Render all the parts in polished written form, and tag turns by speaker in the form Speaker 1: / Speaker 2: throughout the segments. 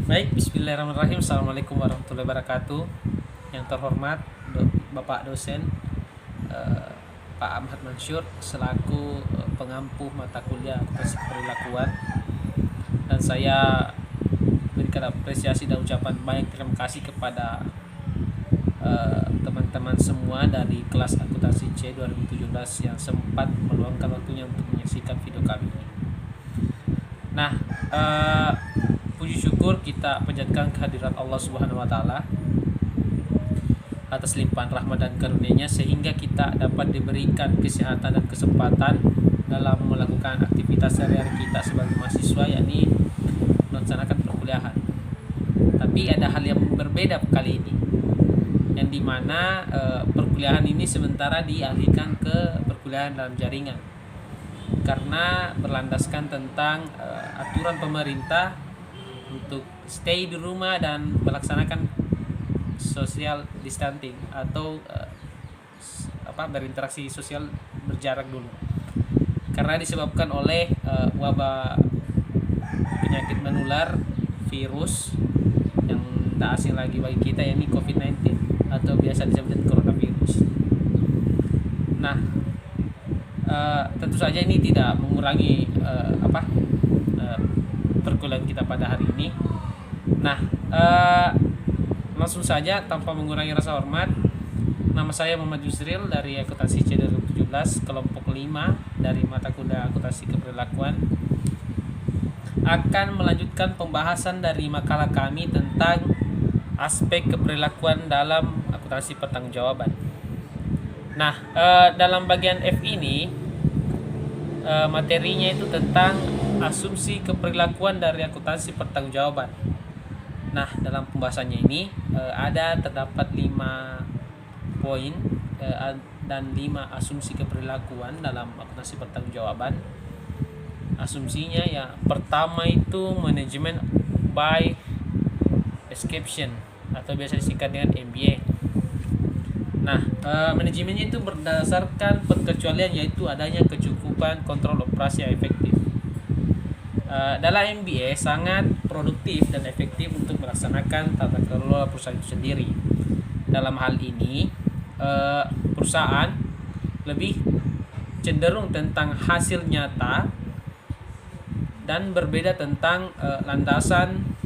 Speaker 1: Baik, bismillahirrahmanirrahim. Assalamualaikum warahmatullahi wabarakatuh. Yang terhormat Bapak dosen eh, Pak Ahmad Mansur selaku pengampu mata kuliah akuntansi perilakuan, dan saya berikan apresiasi dan ucapan banyak terima kasih kepada teman-teman semua dari kelas akuntansi C 2017 yang sempat meluangkan waktunya untuk menyaksikan video kami ini. Nah, puji syukur kita panjatkan kehadirat Allah Subhanahu wa taala atas limpahan rahmat dan karunia-Nya sehingga kita dapat diberikan kesehatan dan kesempatan dalam melakukan aktivitas sehari-hari kita sebagai mahasiswa, yakni melaksanakan perkuliahan. Tapi ada hal yang berbeda kali ini, yang dimana perkuliahan ini sementara dialihkan ke perkuliahan dalam jaringan karena berlandaskan tentang aturan pemerintah untuk stay di rumah dan melaksanakan social distancing atau berinteraksi sosial berjarak dulu, karena disebabkan oleh wabah penyakit menular virus yang tak asing lagi bagi kita, yakni COVID-19 atau biasa disebut coronavirus. Nah, tentu saja ini tidak mengurangi perkuliahan kita pada hari ini. Nah, langsung saja tanpa mengurangi rasa hormat, nama saya Muhammad Yusril dari akuntansi C 2017 kelompok 5 dari mata kuliah akuntansi keberlakuan akan melanjutkan pembahasan dari makalah kami tentang aspek keberlakuan dalam akuntansi pertanggungjawaban. Nah, dalam bagian F ini materinya itu tentang asumsi keperlakuan dari akuntansi pertanggungjawaban. Nah, dalam pembahasannya ini terdapat 5 poin dan 5 asumsi keperlakuan dalam akuntansi pertanggungjawaban. Asumsinya ya, pertama itu manajemen by exception atau biasa disingkat dengan MBA. Nah, manajemennya itu berdasarkan perkecualian, yaitu adanya kecukupan kontrol operasi yang efektif. Dalam MBA sangat produktif dan efektif untuk melaksanakan tata kelola perusahaan itu sendiri. Dalam hal ini, perusahaan lebih cenderung tentang hasil nyata dan berbeda tentang landasan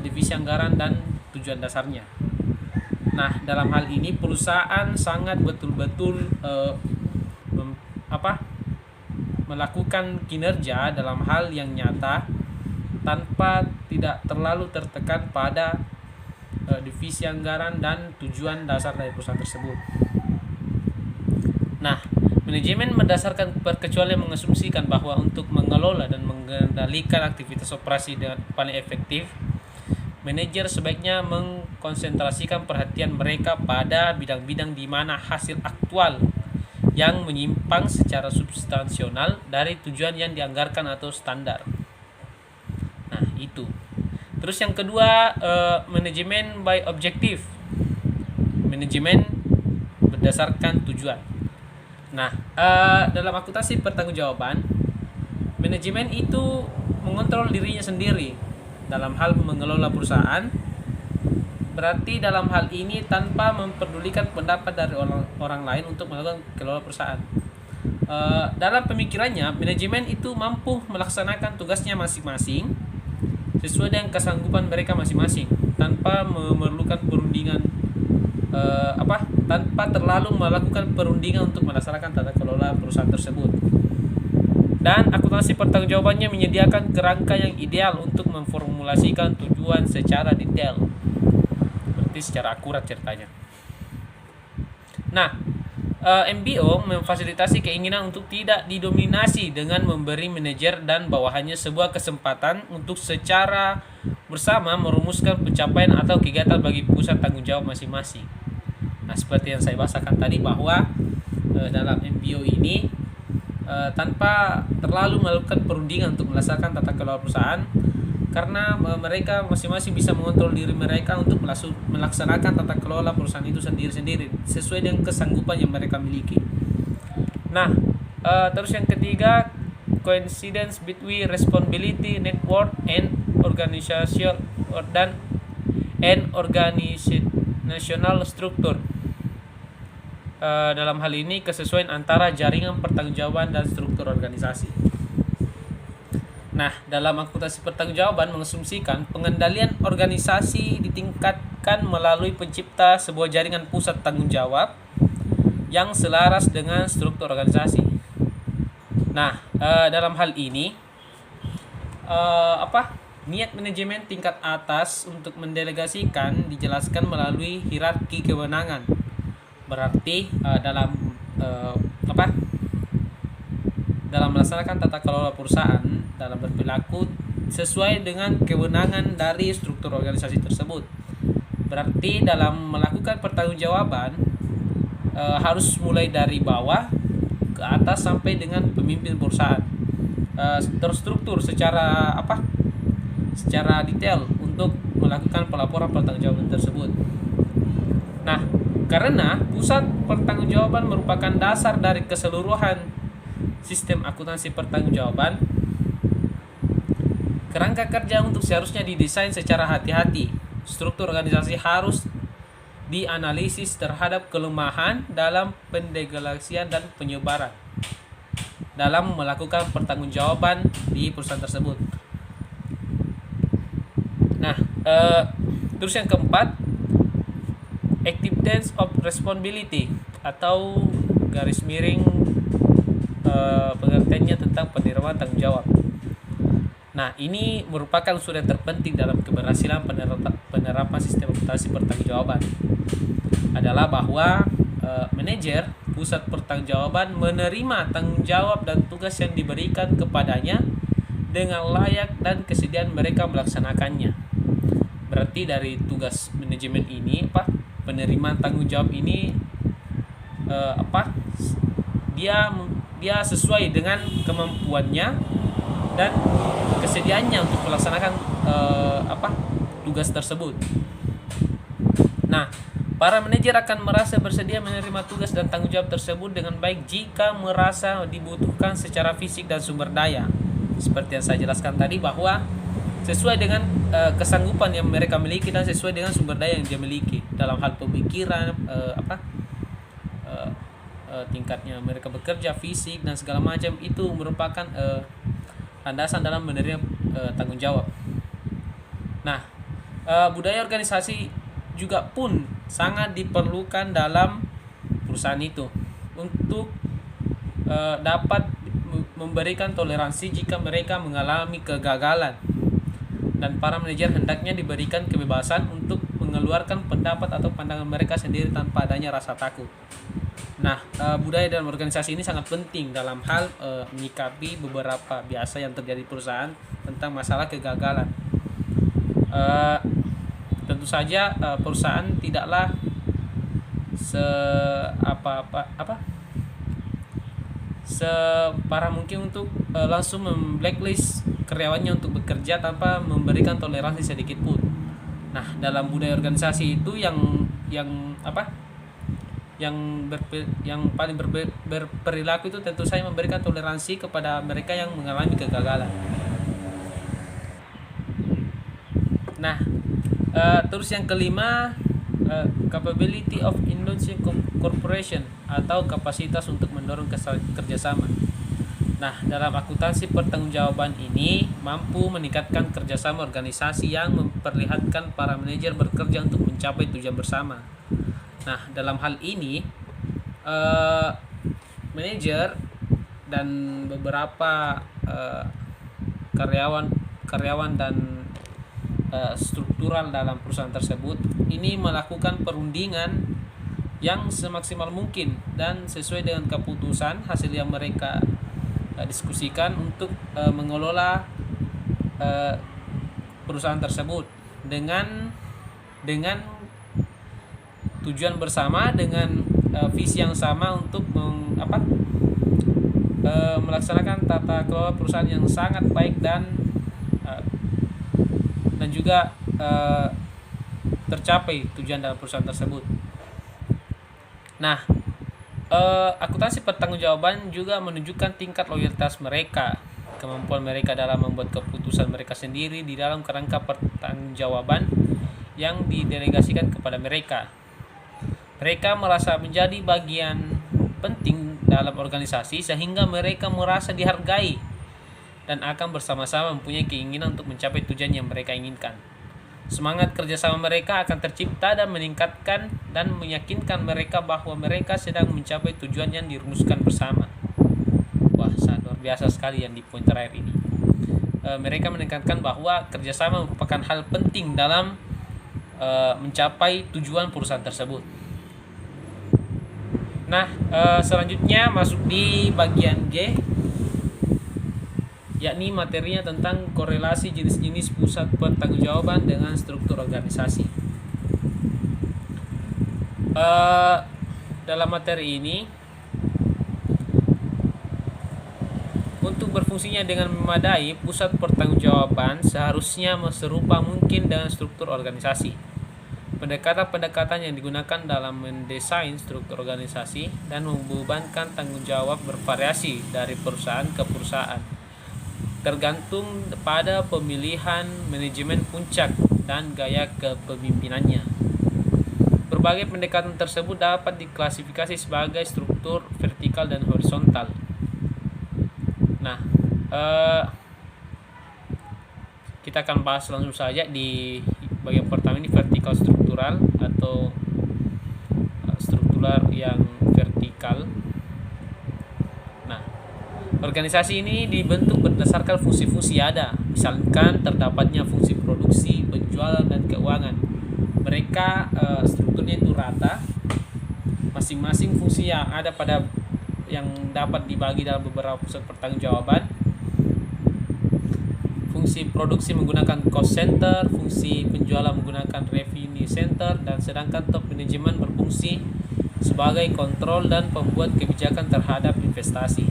Speaker 1: divisi anggaran dan tujuan dasarnya. Nah, dalam hal ini perusahaan sangat betul-betul melakukan kinerja dalam hal yang nyata tanpa tidak terlalu tertekan pada divisi anggaran dan tujuan dasar dari perusahaan tersebut. Nah, manajemen berdasarkan perkecualian mengasumsikan bahwa untuk mengelola dan mengendalikan aktivitas operasi dengan paling efektif, manajer sebaiknya mengkonsentrasikan perhatian mereka pada bidang-bidang di mana hasil aktual yang menyimpang secara substansional dari tujuan yang dianggarkan atau standar. Nah, itu. Terus yang kedua, manajemen by objektif. Manajemen berdasarkan tujuan. Nah, dalam akuntansi pertanggungjawaban, manajemen itu mengontrol dirinya sendiri dalam hal mengelola perusahaan. Berarti dalam hal ini tanpa memperdulikan pendapat dari orang lain untuk melakukan kelola perusahaan. Dalam pemikirannya, manajemen itu mampu melaksanakan tugasnya masing-masing sesuai dengan kesanggupan mereka masing-masing tanpa memerlukan perundingan, tanpa terlalu melakukan perundingan untuk melaksanakan tata kelola perusahaan tersebut. Dan akuntansi pertanggungjawabannya menyediakan kerangka yang ideal untuk memformulasikan tujuan secara detail, secara akurat ceritanya. Nah, MBO memfasilitasi keinginan untuk tidak didominasi dengan memberi manajer dan bawahannya sebuah kesempatan untuk secara bersama merumuskan pencapaian atau kegiatan bagi pusat tanggung jawab masing-masing. Nah, seperti yang saya bahasakan tadi bahwa dalam MBO ini tanpa terlalu melakukan perundingan untuk melaksanakan tata kelola perusahaan, karena mereka masing-masing bisa mengontrol diri mereka untuk melaksanakan tata kelola perusahaan itu sendiri-sendiri sesuai dengan kesanggupan yang mereka miliki. Nah, terus yang ketiga, coincidence between responsibility, network, and organizational dan organizational structure. Dalam hal ini kesesuaian antara jaringan pertanggungjawaban dan struktur organisasi. Nah, dalam akuntansi pertanggungjawaban mengasumsikan pengendalian organisasi ditingkatkan melalui pencipta sebuah jaringan pusat tanggung jawab yang selaras dengan struktur organisasi. Nah, dalam hal ini niat manajemen tingkat atas untuk mendelegasikan dijelaskan melalui hierarki kewenangan. Berarti dalam melaksanakan tata kelola perusahaan dalam berperilaku sesuai dengan kewenangan dari struktur organisasi tersebut. Berarti dalam melakukan pertanggungjawaban harus mulai dari bawah ke atas sampai dengan pemimpin perusahaan. Terstruktur secara detail untuk melakukan pelaporan pertanggungjawaban tersebut. Nah, karena pusat pertanggungjawaban merupakan dasar dari keseluruhan sistem akuntansi pertanggungjawaban, kerangka kerja untuk seharusnya didesain secara hati-hati. Struktur organisasi harus dianalisis terhadap kelemahan dalam pendelegasian dan penyebaran dalam melakukan pertanggungjawaban di perusahaan tersebut. Nah, terus yang keempat, acceptance of responsibility atau garis miring pengertiannya tentang penerimaan tanggung jawab. Nah, ini merupakan unsur yang terpenting dalam keberhasilan penerapan sistem akuntansi pertanggungjawaban. Adalah bahwa manajer pusat pertanggungjawaban menerima tanggung jawab dan tugas yang diberikan kepadanya dengan layak dan kesediaan mereka melaksanakannya. Berarti dari tugas manajemen ini penerimaan tanggung jawab ini dia sesuai dengan kemampuannya dan kesediaannya untuk melaksanakan tugas tersebut. Nah, para manajer akan merasa bersedia menerima tugas dan tanggung jawab tersebut dengan baik jika merasa dibutuhkan secara fisik dan sumber daya. Seperti yang saya jelaskan tadi, bahwa sesuai dengan kesanggupan yang mereka miliki dan sesuai dengan sumber daya yang dia miliki dalam hal pemikiran, tingkatnya mereka bekerja, fisik dan segala macam, itu merupakan landasan dalam menerima tanggung jawab. Nah, budaya organisasi juga pun sangat diperlukan dalam perusahaan itu untuk dapat memberikan toleransi jika mereka mengalami kegagalan, dan para manajer hendaknya diberikan kebebasan untuk mengeluarkan pendapat atau pandangan mereka sendiri tanpa adanya rasa takut. Nah, budaya dalam organisasi ini sangat penting dalam hal menyikapi beberapa biasa yang terjadi di perusahaan tentang masalah kegagalan. Tentu saja perusahaan tidaklah separah mungkin untuk langsung memblacklist karyawannya untuk bekerja tanpa memberikan toleransi sedikit pun. Nah, dalam budaya organisasi itu yang paling berperilaku itu tentu saja memberikan toleransi kepada mereka yang mengalami kegagalan. Nah, terus yang kelima, capability of industry corporation atau kapasitas untuk mendorong kerjasama. Nah, dalam akuntansi pertanggungjawaban ini mampu meningkatkan kerjasama organisasi yang memperlihatkan para manajer bekerja untuk mencapai tujuan bersama. Nah, dalam hal ini manajer dan beberapa karyawan dan struktural dalam perusahaan tersebut ini melakukan perundingan yang semaksimal mungkin dan sesuai dengan keputusan hasil yang mereka diskusikan untuk mengelola perusahaan tersebut dengan tujuan bersama, dengan visi yang sama untuk melaksanakan tata kelola perusahaan yang sangat baik dan juga tercapai tujuan dalam perusahaan tersebut. Nah, akuntansi pertanggungjawaban juga menunjukkan tingkat loyalitas mereka, kemampuan mereka dalam membuat keputusan mereka sendiri di dalam kerangka pertanggungjawaban yang didelegasikan kepada mereka. Mereka merasa menjadi bagian penting dalam organisasi sehingga mereka merasa dihargai dan akan bersama-sama mempunyai keinginan untuk mencapai tujuan yang mereka inginkan. Semangat kerjasama mereka akan tercipta dan meningkatkan dan meyakinkan mereka bahwa mereka sedang mencapai tujuan yang dirumuskan bersama. Wah, sangat luar biasa sekali yang di poin terakhir ini. Mereka menekankan bahwa kerjasama merupakan hal penting dalam mencapai tujuan perusahaan tersebut. Nah, selanjutnya masuk di bagian G, yakni materinya tentang korelasi jenis-jenis pusat pertanggungjawaban dengan struktur organisasi. Dalam materi ini, untuk berfungsinya dengan memadai, pusat pertanggungjawaban seharusnya serupa mungkin dengan struktur organisasi. Pendekatan-pendekatan yang digunakan dalam mendesain struktur organisasi dan membebankan tanggung jawab bervariasi dari perusahaan ke perusahaan, tergantung pada pemilihan manajemen puncak dan gaya kepemimpinannya. Berbagai pendekatan tersebut dapat diklasifikasi sebagai struktur vertikal dan horizontal. Nah, kita akan bahas langsung saja di bagian pertama ini, vertikal struktural atau struktural yang vertikal. Nah, organisasi ini dibentuk berdasarkan fungsi-fungsi ada, misalkan terdapatnya fungsi produksi, penjualan, dan keuangan. Mereka strukturnya itu rata, masing-masing fungsi yang ada pada yang dapat dibagi dalam beberapa pusat pertanggungjawaban. Fungsi produksi menggunakan cost center, fungsi penjualan menggunakan revenue center, dan sedangkan top manajemen berfungsi sebagai kontrol dan pembuat kebijakan terhadap investasi.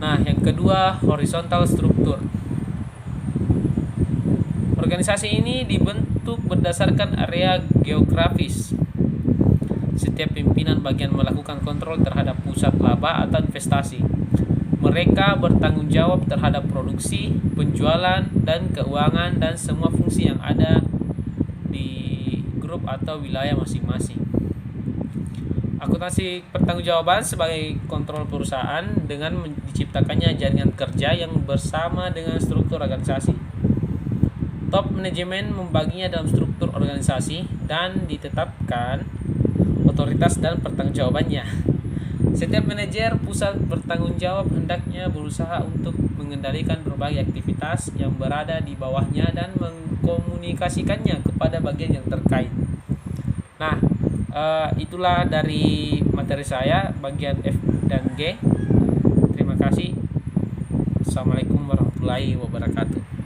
Speaker 1: Nah, yang kedua, horizontal struktur. Organisasi ini dibentuk berdasarkan area geografis. Setiap pimpinan bagian melakukan kontrol terhadap pusat laba atau investasi. Mereka bertanggung jawab terhadap produksi, penjualan, dan keuangan dan semua fungsi yang ada di grup atau wilayah masing-masing. Akuntansi pertanggungjawaban sebagai kontrol perusahaan dengan diciptakannya jaringan kerja yang bersama dengan struktur organisasi. Top manajemen membaginya dalam struktur organisasi dan ditetapkan otoritas dan pertanggungjawabannya. Setiap manajer pusat bertanggung jawab hendaknya berusaha untuk mengendalikan berbagai aktivitas yang berada di bawahnya dan mengkomunikasikannya kepada bagian yang terkait. Nah, itulah dari materi saya bagian F dan G. Terima kasih. Assalamualaikum warahmatullahi wabarakatuh.